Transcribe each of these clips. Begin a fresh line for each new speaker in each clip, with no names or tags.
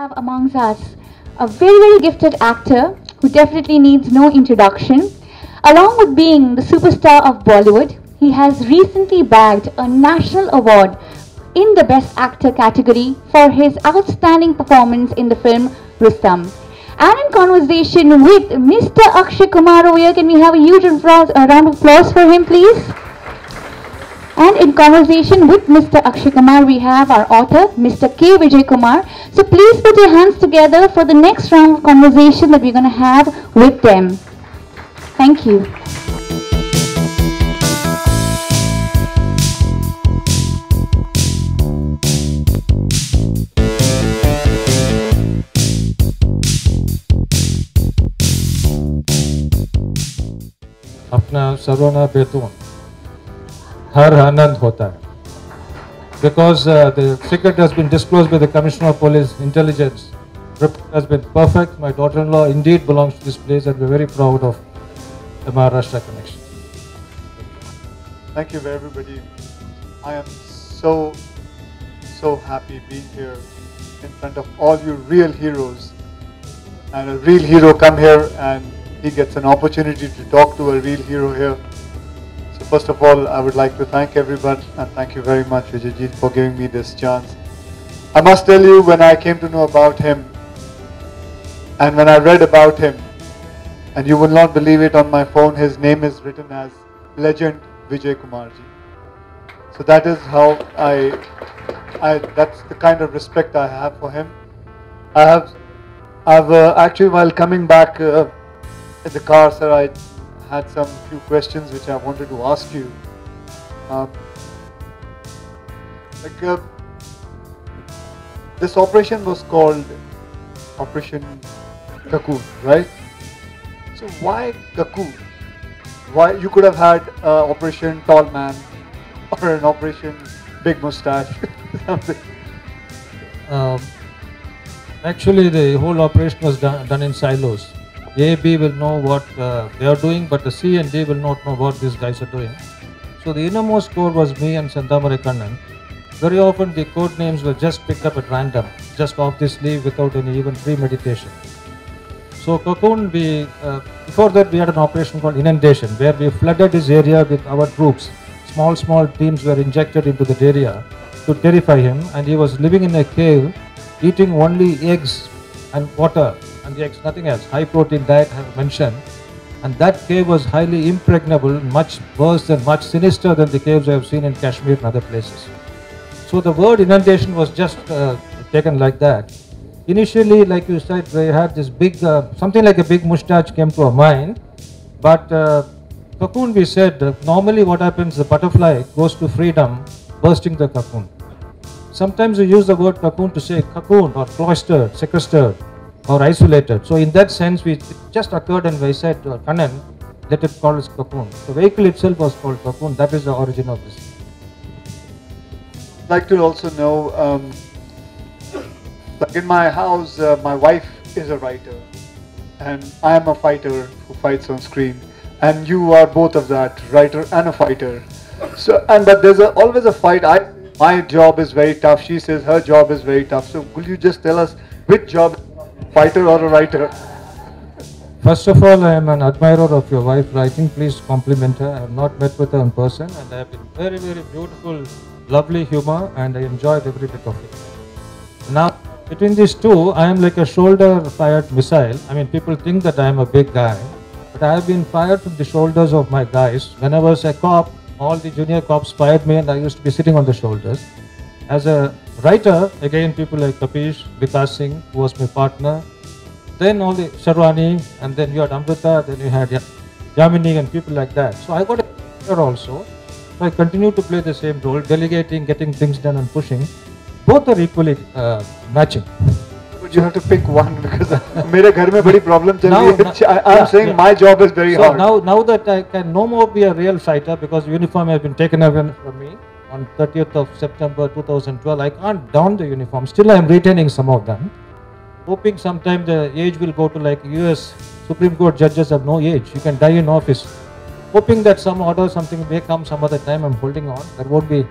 have amongst us a very gifted actor who definitely needs no introduction. Along with being the superstar of Bollywood, he has recently bagged a national award in the Best Actor category for his outstanding performance in the film Rustam. And in conversation with Mr. Akshay Kumar over here, can we have a huge round of applause for him, please? And in conversation with Mr. Akshay Kumar, we have our author, Mr. K.Vijay Kumar. So please put your hands together for the next round of conversation that we're going to have with them. Thank you.
अपना सरोना बेतून हर आनंद होता है because the secret has been disclosed by the Commissioner of Police Intelligence. Report has been perfect. My daughter-in-law indeed belongs to this place, and we're very proud of the Maharashtra connection.
Thank you, everybody. I am so happy being here in front of all you real heroes. And a real hero come here and he gets an opportunity to talk to a real hero here. So first of all, I would like to thank everyone and thank you very much, Vijayji, for giving me this chance. I must tell you, when I came to know about him and when I read about him, and you will not believe it, on my phone his name is written as Legend Vijay Kumar ji. So that is how that's the kind of respect I have for him. I've actually, while coming back in the car, sir, I had some few questions which I wanted to ask you. This operation was called Operation Cocoon, right? So why Cocoon? Why you could have had Operation Tall Man or an Operation Big Mustache, something.
Actually, the whole operation was done in silos. A, B will know what they are doing, but the C and D will not know what these guys are doing. So the innermost core was me and Sandamari Kannan. Very often the code names were just picked up at random, just off the sleeve without any even premeditation. So Cocoon, before that we had an operation called Inundation, where we flooded this area with our troops. Small teams were injected into that area to terrify him, and he was living in a cave, eating only eggs and water. And the eggs, nothing else. High protein diet I have mentioned. And that cave was highly impregnable, much worse and much sinister than the caves I have seen in Kashmir and other places. So the word inundation was just taken like that. Initially, like you said, they had this big, something like a big mustache came to our mind. But cocoon, we said, normally what happens, the butterfly goes to freedom, bursting the cocoon. Sometimes we use the word cocoon to say cocoon or cloistered, sequestered, or isolated. So in that sense, it just occurred and we said to Kannan, let it call as cocoon. The vehicle itself was called cocoon. That is the origin of this.
I'd like to also know, like in my house, my wife is a writer and I am a fighter who fights on screen, and you are both of that, writer and a fighter. So, but there's always a fight. My job is very tough. She says her job is very tough. So will you just tell us which job, fighter or a writer?
First of all, I am an admirer of your wife writing. Please compliment her. I have not met with her in person, and I have been very beautiful, lovely humor, and I enjoyed every bit of it. Now, between these two, I am like a shoulder-fired missile. I mean, people think that I am a big guy, but I have been fired from the shoulders of my guys. When I was a cop, all the junior cops fired me, and I used to be sitting on the shoulders. As a writer, again, people like Kapish, Vikas Singh, who was my partner, then all the Sharwani, and then you had Amrita, then you had Yamini and people like that. So I got a here also. So I continue to play the same role, delegating, getting things done and pushing. Both are equally matching.
But you have to pick one, because मेरे घर में बड़ी problem चल रही है. I'm saying my job is very hard.
Now that I can no more be a real fighter, because uniform has been taken away from me on 30th of September 2012, I can't don the uniform. Still I am retaining some of them. Hoping sometime the age will go to like US Supreme Court judges have no age. You can die in office. Hoping that some order, something may come some other time. I'm holding on. There won't be.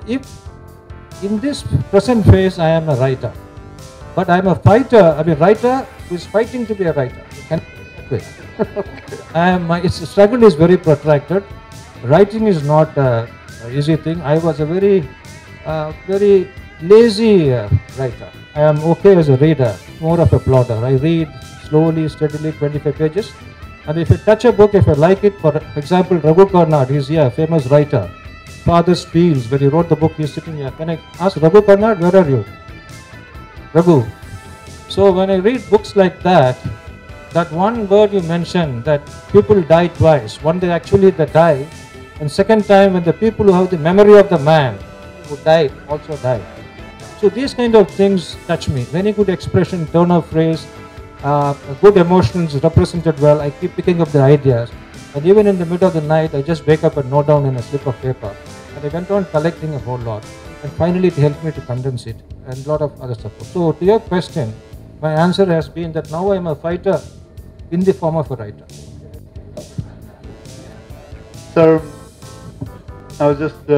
If in this present phase I am a writer, But I'm a fighter, I mean writer who is fighting to be a writer. You can put it that way. My struggle is very protracted. Writing is not an easy thing. I was a very lazy writer. I am okay as a reader, more of a plodder. I read slowly, steadily, 25 pages. And if I touch a book, if I like it, for example, Raghu Karnad, he's here, a famous writer. Father's Fields, when he wrote the book, he's sitting here. Can I ask Raghu Karnad, where are you? Raghu. So when I read books like that, that one word you mentioned, that people die twice. One day actually they die, and second time when the people who have the memory of the man who died also die. So these kind of things touch me. Very good expression, turn of phrase, good emotions represented well. I keep picking up the ideas. And even in the middle of the night, I just wake up and note down in a slip of paper. And I went on collecting a whole lot. And finally it helped me to condense it and a lot of other support. So to your question, my answer has been that now I am a fighter in the form of a writer.
Sir, I was just,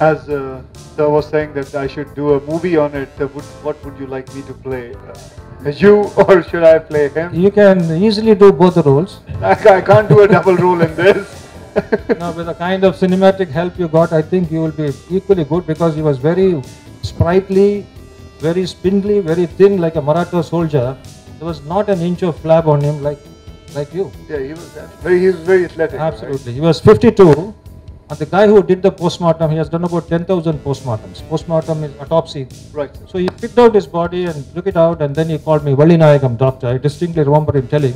as Sir was saying that I should do a movie on it, what would you like me to play? You, or should I play him?
You can easily do both the roles.
I can't do a double role in this.
Now with the kind of cinematic help you got, I think you will be equally good, because he was very sprightly, very spindly, very thin, like a Maratha soldier. There was not an inch of flab on him like you.
Yeah, he was very athletic.
Absolutely.
Right?
He was 52, and the guy who did the postmortem, he has done about 10,000 postmortems. Postmortem is autopsy.
Right.
So he picked out his body and took it out, and then he called me Vallinayagam doctor. I distinctly remember him telling,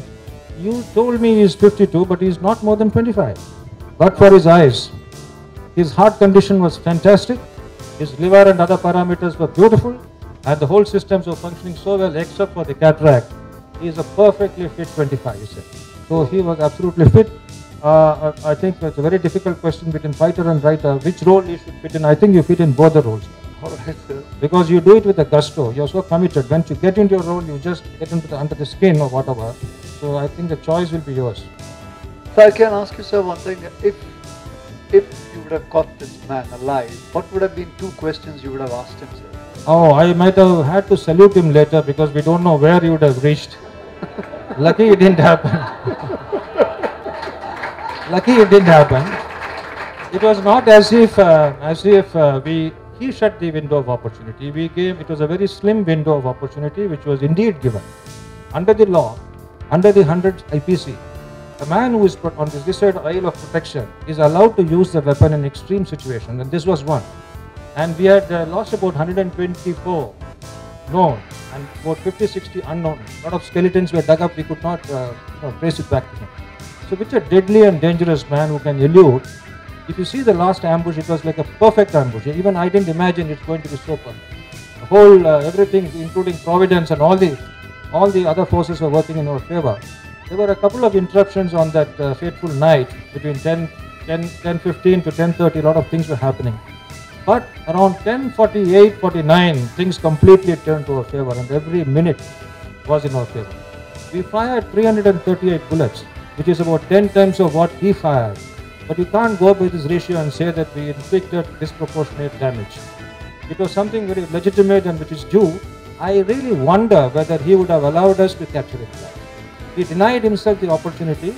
you told me he's 52, but he's not more than 25. But for his eyes, his heart condition was fantastic, his liver and other parameters were beautiful, and the whole systems were functioning so well except for the cataract. He is a perfectly fit 25, he said. So he was absolutely fit. I think it's a very difficult question between fighter and writer. Which role you should fit in? I think you fit in both the roles.
All right, sir.
Because you do it with a gusto. You're so committed. Once you get into your role, you just get into under the skin or whatever. So I think the choice will be yours.
So I can ask you, sir, one thing. If you would have caught this man alive, what would have been 2 questions you would have asked him, sir?
Oh, I might have had to salute him later, because we don't know where he would have reached. Lucky it didn't happen. Lucky it didn't happen. It was not as if he shut the window of opportunity. It was a very slim window of opportunity, which was indeed given. Under the law, under the 100 IPC, a man who is put on this side aisle of protection is allowed to use the weapon in extreme situations, and this was one. And we had lost about 124 known and about 50-60 unknown. A lot of skeletons were dug up, we could not trace it back to him. So which a deadly and dangerous man who can elude. If you see the last ambush, it was like a perfect ambush. Even I didn't imagine it's going to be so perfect. The whole, everything, including Providence and all the other forces were working in our favor. There were a couple of interruptions on that fateful night between 10:15 to 10:30. A lot of things were happening. But around 10:48, 49, things completely turned to our favor, and every minute was in our favor. We fired 338 bullets, which is about 10 times of what he fired. But you can't go by this ratio and say that we inflicted disproportionate damage. It was something very legitimate and which is due. I really wonder whether he would have allowed us to capture it back. He denied himself the opportunity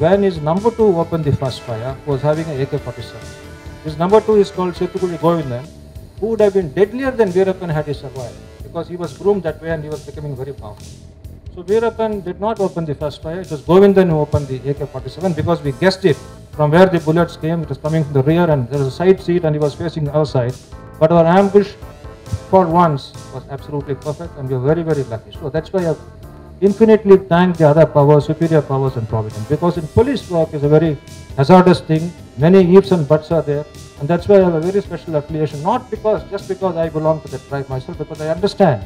when his number 2 opened the first fire, who was having an AK-47. His number 2 is called Setukuli Govindan, who would have been deadlier than Veerappan had he survived, because he was groomed that way and he was becoming very powerful. So Veerappan did not open the first fire. It was Govindan who opened the AK-47, because we guessed it from where the bullets came. It was coming from the rear, and there was a side seat and he was facing our side. But our ambush for once was absolutely perfect, and we were very, very lucky. So that's why I've infinitely thanked the other powers, superior powers and Providence, because in police work is a very hazardous thing. Many ifs and buts are there, and that's why I have a very special affiliation. Not just because I belong to the tribe myself, because I understand.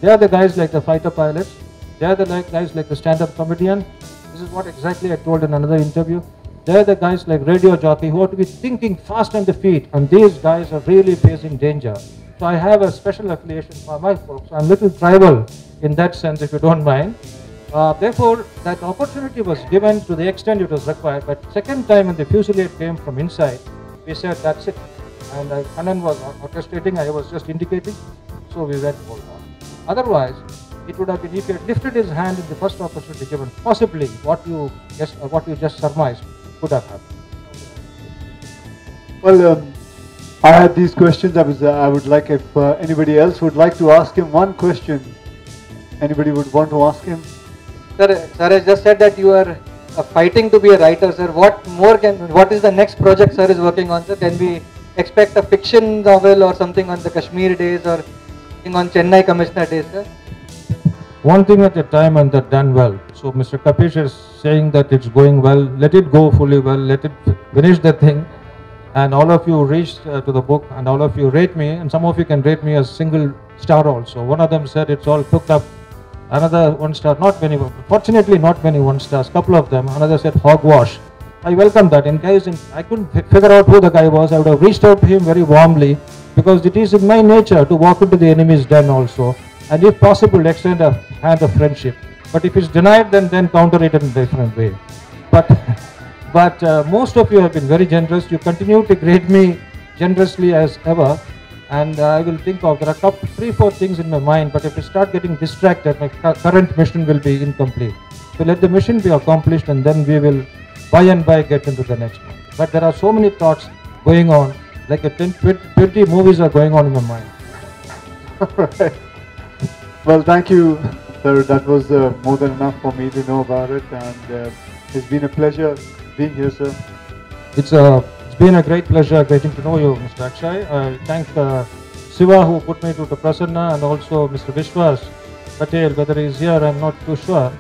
They are the guys like the fighter pilots. They are the guys like the stand-up comedian. This is what exactly I told in another interview. They are the guys like radio jockey who have to be thinking fast on the feet, and these guys are really facing danger. So I have a special affiliation for my folks. I'm a little tribal in that sense, if you don't mind. Therefore, that opportunity was given to the extent it was required. But second time when the fusillade came from inside, we said that's it. And Kannan was orchestrating, I was just indicating. So we went all on. Otherwise, it would have been, if he had lifted his hand in the first opportunity given, possibly what you just surmised could have happened.
Well, I had these questions. I would like if anybody else would like to ask him one question. Anybody would want to ask him?
Sir has just said that you are fighting to be a writer, sir. What is the next project sir is working on, sir? Can we expect a fiction novel or something on the Kashmir days or something on Chennai Commissioner days, sir?
One thing at a time, and that done well. So Mr. Kapish is saying that it's going well. Let it go fully well. Let it finish the thing. And all of you reached to the book, and all of you rate me, and some of you can rate me as single star also. One of them said it's all cooked up. Another 1 star, not many, fortunately not many 1 stars, couple of them. Another said hogwash. I welcome that. In case I couldn't figure out who the guy was, I would have reached out to him very warmly, because it is in my nature to walk into the enemy's den also, and if possible extend a hand of friendship. But if it's denied, then counter it in a different way. But most of you have been very generous. You continue to grade me generously as ever. And I will think of, there are top 3-4 things in my mind, but if I start getting distracted, my current mission will be incomplete. So let the mission be accomplished, and then we will by and by get into the next one. But there are so many thoughts going on, like 20 movies are going on in my mind.
Right. Well, thank you, sir. That was more than enough for me to know about it, and it's been a pleasure being here, sir.
It's been a great pleasure getting to know you, Mr. Akshay. I thank Siva, who put me to the Prasanna, and also Mr. Vishwas Patel. Whether he's here, I'm not too sure.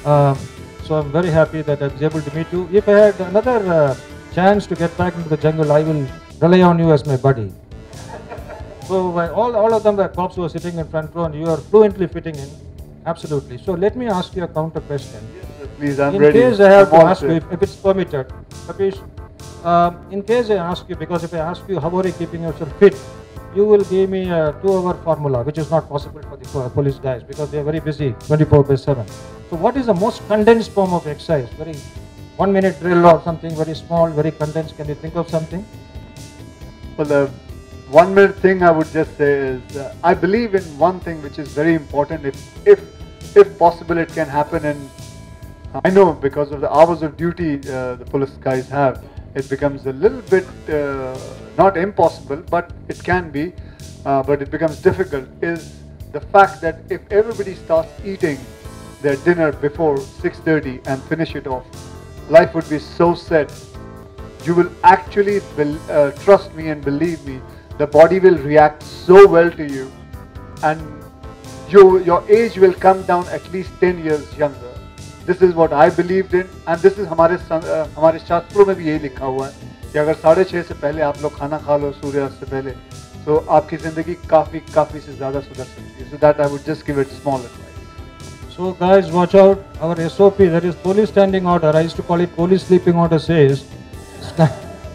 So I'm very happy that I was able to meet you. If I had another chance to get back into the jungle, I will rely on you as my buddy. So all of them were cops who were sitting in front row, and you are fluently fitting in. Absolutely. So let me ask you a counter question.
Yes, sir, please, I'm ready.
In case I have to ask you, if it's permitted, Kapish, in case I ask you, because if I ask you how are you keeping yourself fit, you will give me a 2-hour formula, which is not possible for the police guys because they are very busy 24/7. So what is the most condensed form of exercise? Very 1-minute drill or something very small, very condensed. Can you think of something?
Well, the 1-minute thing I would just say is I believe in one thing which is very important. If possible, it can happen in. I know because of the hours of duty the police guys have, it becomes a little bit not impossible, but it can be. But it becomes difficult. Is the fact that if everybody starts eating their dinner before 6:30 and finish it off, life would be so set. You will actually trust me and believe me. The body will react so well to you, and your age will come down at least 10 years younger. This is what I believed in, and this is हमारे शास्त्रों में भी यही लिखा हुआ है कि अगर 6:30 से पहले आप लोग खाना खा लो सूर्यास्त से पहले, तो आपकी जिंदगी काफी से ज़्यादा सुधर सकती है. So that I would just give it small advice.
So guys, watch out. Our SOP, that is police standing order, I used to call it police sleeping order, says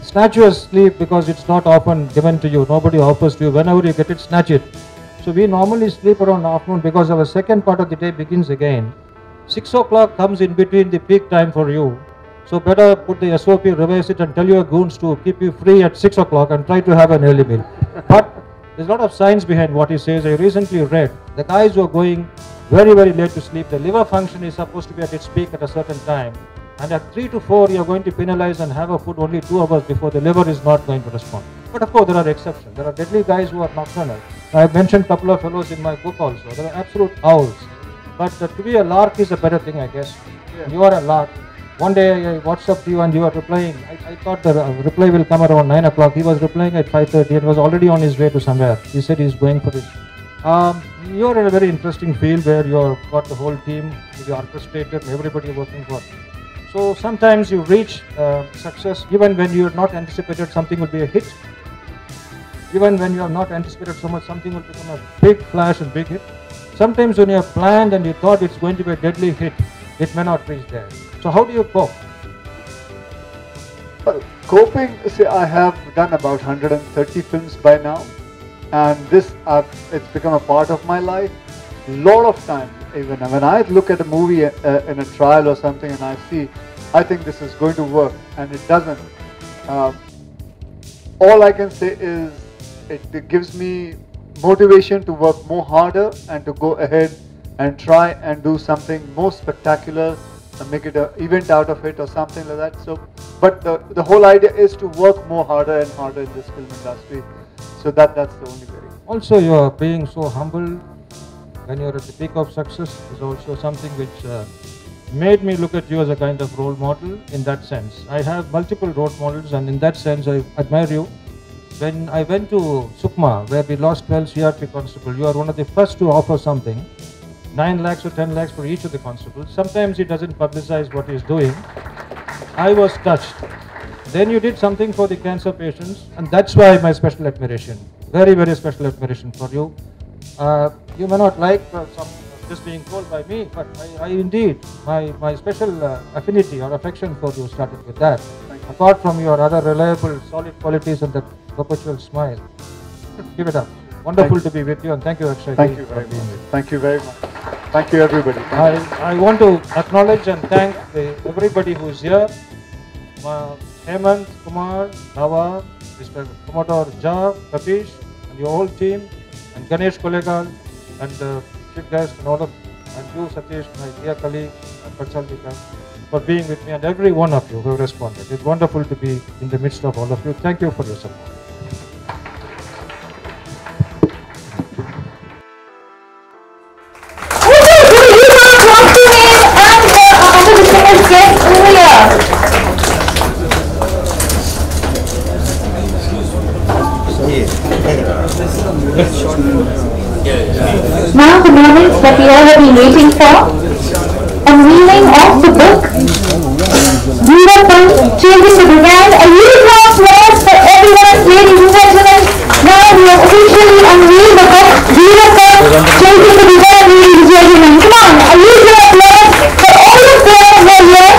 snatch your sleep because it's not often given to you. Nobody offers to you. Whenever you get it, snatch it. So we normally sleep around afternoon because our second part of the day begins again. 6 o'clock comes in between the peak time for you. So better put the SOP, revise it, and tell your goons to keep you free at 6 o'clock and try to have an early meal. But there's a lot of science behind what he says. I recently read the guys who are going very late to sleep, the liver function is supposed to be at its peak at a certain time. And at 3 to 4, you're going to penalize and have a food only 2 hours before the liver is not going to respond. But of course, there are exceptions. There are deadly guys who are nocturnal. I've mentioned a couple of fellows in my book also. There are absolute owls. But to be a lark is a better thing, I guess. Yeah. You are a lark. One day I WhatsApped you and you are replying. I thought the reply will come around 9 o'clock. He was replying at 5:30 and was already on his way to somewhere. He said he's going for this. You are in a very interesting field where you've got the whole team, you orchestrated, and everybody working for. So sometimes you reach success even when you have not anticipated something will be a hit. Even when you have not anticipated so much, something will become a big flash and big hit. Sometimes when you have planned and you thought it's going to be a deadly hit, it may not reach there. So how do you cope?
Well, coping, see, I have done about 130 films by now, and this it's become a part of my life. Lot of times, even when I look at a movie in a trial or something and I think this is going to work, and it doesn't. All I can say is it gives me motivation to work more harder and to go ahead and try and do something more spectacular and make it an event out of it or something like that. So, but the whole idea is to work more harder and harder in this film industry. So that's the only way.
Also, you are being so humble when you are at the peak of success is also something which made me look at you as a kind of role model in that sense. I have multiple role models, and in that sense I admire you. When I went to Sukma, where we lost 12 CRP constables, you are one of the first to offer something, 9 lakhs or 10 lakhs for each of the constables. Sometimes he doesn't publicize what he is doing. I was touched. Then you did something for the cancer patients, and that's why my special admiration. Very, very special admiration for you. You may not like some just being told by me, but I indeed, my special affinity or affection for you started with that. Apart from your other reliable, solid qualities and that perpetual smile. Give it up. Wonderful to be with you, and thank you, Akshay.
Thank you very much. Thank you very much. Thank you, everybody.
I want to acknowledge and thank everybody who is here. Hemant, Kumar, Nava, Mr. Commodore Ja, Kapish, and your whole team, and Ganesh Kolegal, and chief guest, and all of, and you, Satish, my dear colleague, and Pachalika, for being with me, and every one of you who have responded. It's wonderful to be in the midst of all of you. Thank you for your support.
Now the moment that we all have been waiting for, unveiling of the book, Veerappan, Changing the Brigand. A huge round of applause for everyone, ladies and gentlemen. Now we have officially unveiled the book, Veerappan, Changing the Brigand, ladies and gentlemen. Come on, a huge round of applause for all of them who are here.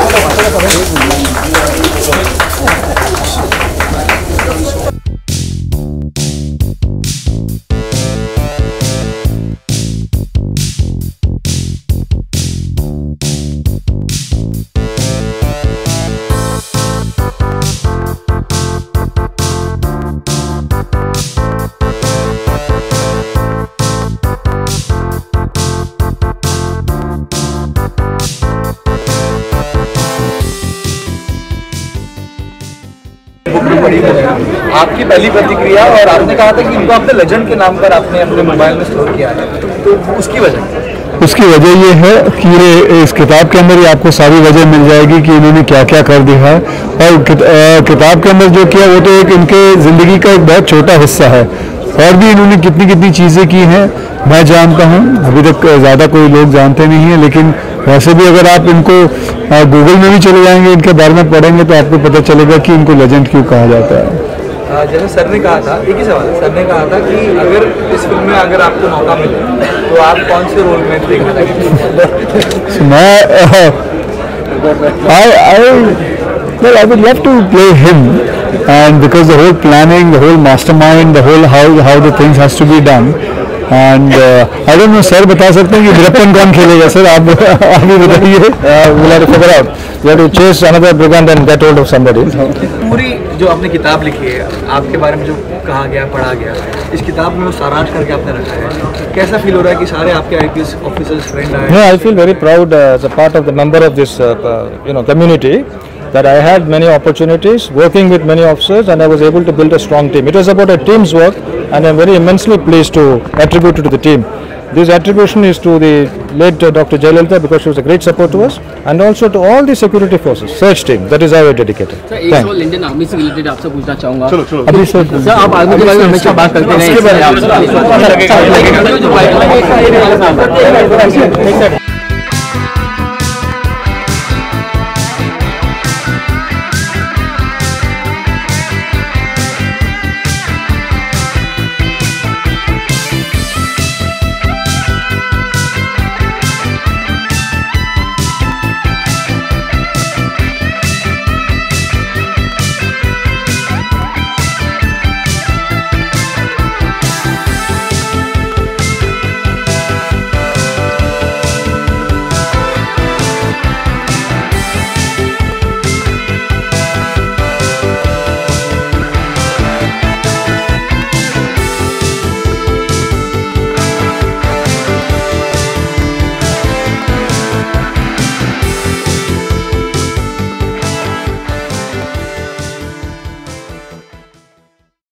आपकी पहली प्रतिक्रिया, और आपने कहा था कि इनको आपने लेजेंड के नाम पर आपने अपने मोबाइल में स्टोर किया है, तो उसकी वजह ये है कि इस किताब के अंदर ही आपको सारी वजह मिल जाएगी कि इन्होंने क्या क्या कर दिया है। और किताब के अंदर जो किया वो तो एक इनके ज़िंदगी का एक बहुत छोटा हिस्सा है, और भी इन्होंने कितनी कितनी चीज़ें की हैं मैं जानता हूँ, अभी तक ज़्यादा कोई लोग जानते नहीं हैं। लेकिन वैसे भी अगर आप इनको गूगल में भी चले जाएंगे, इनके बारे में पढ़ेंगे, तो आपको पता चलेगा कि इनको लेजेंड क्यों कहा जाता है।
जैसे सर ने कहा था, एक ही सवाल है, सर ने कहा था कि अगर इस फिल्म में अगर आपको मौका मिले तो आप कौन से रोल में देखना चाहेंगे?
Well, I would love to play him, and because the whole planning, the whole mastermind, the whole how the things has to be done, and I don't know, sir बता सकते हैं कि वीरप्पन कौन खेलेगा? सर आप भी बताइए। We'll have to figure out. We have to chase another brigand and get hold of somebody.
पूरी जो आपने किताब लिखी है, आपके बारे में जो कहा गया, पढ़ा गया, इस किताब में वो सारांश करके आपने रखा है, कैसा फील हो रहा है कि सारे आपके IPS ऑफिसर्स फ्रेंड आए?
Yeah, I feel very proud as a part of the member of this community, that I had many opportunities working with many officers, and I was able to build a strong team. It was about a team's work, and I'm very immensely pleased to attribute it to the team. This attribution is to the late Dr. Jayalalitha, because she was a great support to us, and also to all the security forces, search team. That is how I dedicated.
Sir, एक सवाल Indian army से related आपसे पूछना चाहूँगा।
अभी
sir, आप army के बारे में हमेशा बात करते हैं।